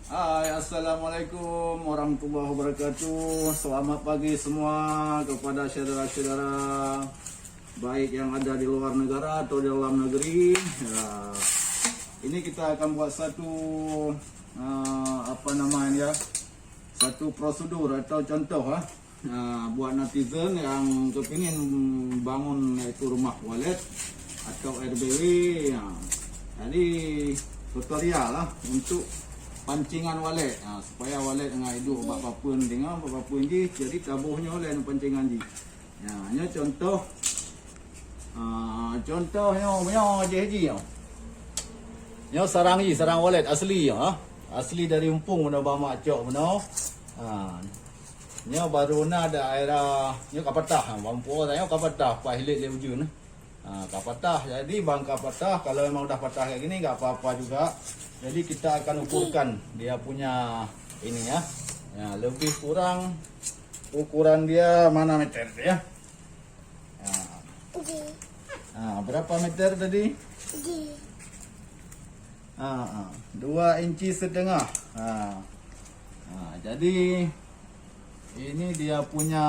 Hai, Assalamualaikum warahmatullahi wabarakatuh. Selamat pagi semua kepada saudara-saudara baik yang ada di luar negara atau di dalam negeri. Ya, ini kita akan buat satu satu prosedur atau contoh buat netizen yang kepingin bangun yaitu rumah walet atau RBW. Ya. Jadi tutorial untuk pancingan walet, supaya walet dengan hidup apa-apa dengan apa-apa je, jadi tabuhnya oleh pancingan je. Ya, ini contohnya je. Ini sarang walet asli asli dari Umpung mana bamak cok mana. Ini baru na daerah ni Kapatah, bampu saya Kapatah, Pahilit le ujun. Kapatah, jadi bang Kapatah kalau memang udah patah kayak gini nggak apa-apa juga. Jadi kita akan ukurkan dia punya ini ya. Ya, lebih kurang ukuran dia mana meter ya? Berapa meter tadi? 2,5 inci. Jadi ini dia punya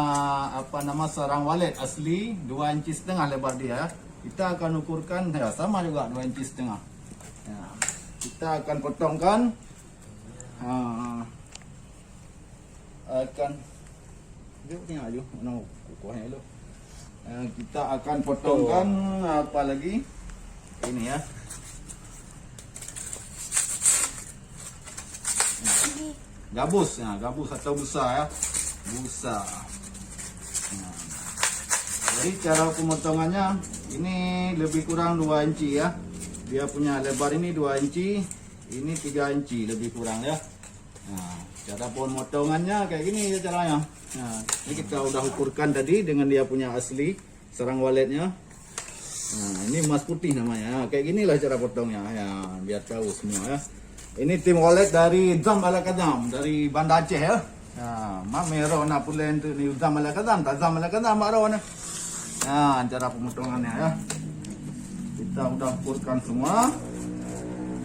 sarang walet asli 2,5 inci lebar dia. Kita akan ukurkan ya sama juga 2,5 inci. Ya. Kita akan potongkan kita akan potongkan apa lagi ini ya, gabus atau busa ya, busa. Jadi cara pemotongannya ini lebih kurang 2 inci ya. Dia punya lebar ini 2 inci, ini 3 inci lebih kurang ya. Nah, cara pemotongannya kayak gini ya caranya. Nah, ini kita udah ukurkan tadi dengan dia punya asli sarang waletnya. Nah, ini emas putih namanya. Kayak ginilah cara potongnya ya, biar tahu semua ya. Ini tim walet dari Zam Alakadam dari Banda Aceh ya. Nah, mamero na pulen tu ni Zam Alakadam, Zam Alakadam maro na. Nah, cara pemotongannya ya. Kita udah ukurkan semua.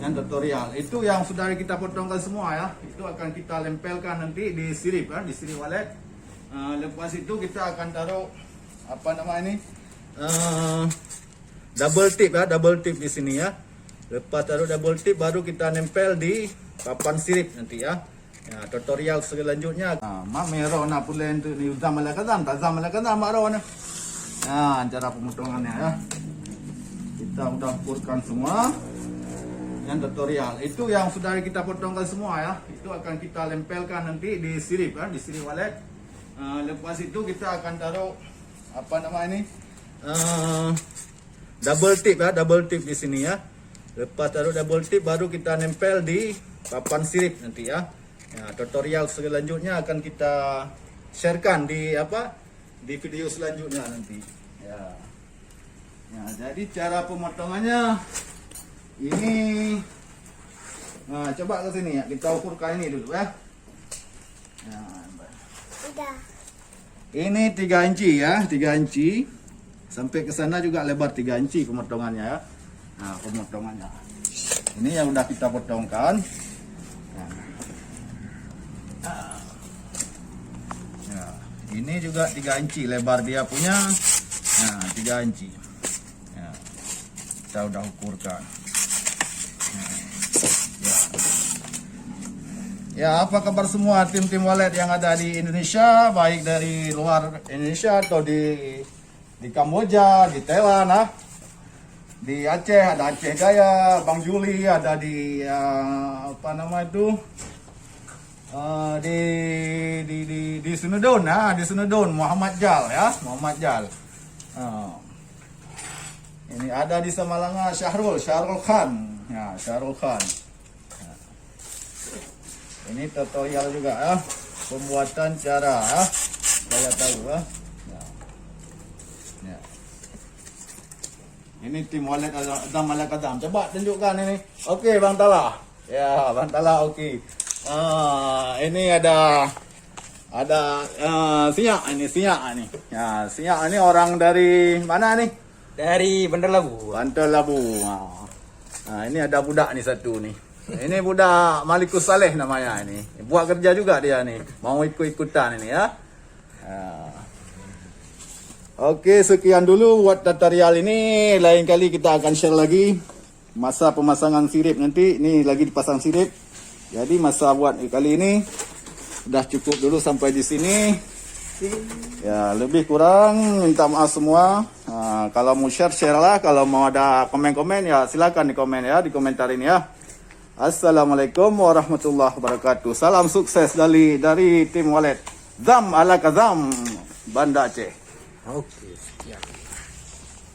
Yang tutorial itu yang sudah kita potongkan semua ya. Itu akan kita lempelkan nanti di sirip ya, di sirip walet. Lepas itu kita akan taruh double tip ya, double tip di sini ya. Lepas taruh double tip baru kita nempel di papan sirip nanti ya. Ya, tutorial selanjutnya. Mamero na pulen tu ni Zam Alakadam, Zam Alakadam maro na. Nah, cara pemotongannya ya. Kita udah ukurkan semua. Yang tutorial itu yang sudah kita potongkan semua ya. Itu akan kita lempelkan nanti di sirip ya, di sirip walet. Lepas itu kita akan taruh double tip ya, double tip di sini ya. Lepas taruh double tip baru kita nempel di papan sirip nanti ya. Ya, tutorial selanjutnya akan kita sharekan di di video selanjutnya nanti. Ya. Ya, jadi cara pemotongannya ini. Nah, coba ke sini ya, kita ukurkan ini dulu ya. Udah. Ini 3 inci ya, 3 inci. Sampai ke sana juga lebar 3 inci pemotongannya ya. Nah, pemotongannya. Ini yang udah kita potongkan. Ya, ini juga 3 inci lebar dia punya. Nah, 3 inci. Kita udah ukurkan. Ya, apa kabar semua tim-tim walet yang ada di Indonesia, baik dari luar Indonesia atau di Kamboja, di Thailand, di Aceh ada Aceh Gaya, Bang Juli ada di di Sunedon di Sunedon Muhammad Jal ya, Muhammad Jal. Ini ada di Samalanga Syahrul Khan. Ya, Syahrul Khan. Nah. Ini tutorial juga ya. Pembuatan cara ya. Saya tahu ya. Ya. Ini tim walet Zam Alakadam. Coba tunjukkan ini. Oke, Bang Tala. Ya, Bang Tala oke. Ini ada Siak ini. Ya, Siak ini orang dari mana nih? Dari Bandar Labu. Bandar Labu. Nah, ini ada budak nih satu nih. Ini budak Malikus Saleh namanya ini. Buat kerja juga dia nih. Mau ikut-ikutan ini ya. Oke, sekian dulu buat tutorial ini. Lain kali kita akan share lagi masa pemasangan sirip nanti. Ini lagi dipasang sirip. Jadi masa buat kali ini udah cukup dulu sampai di sini. Ya, lebih kurang minta maaf semua. Kalau mau share lah. Kalau mau ada komen-komen ya silakan di komen ya, di komentarin ya. Assalamualaikum warahmatullahi wabarakatuh. Salam sukses dari tim Wallet. Zam ala kazam Banda Aceh. Oke, siap.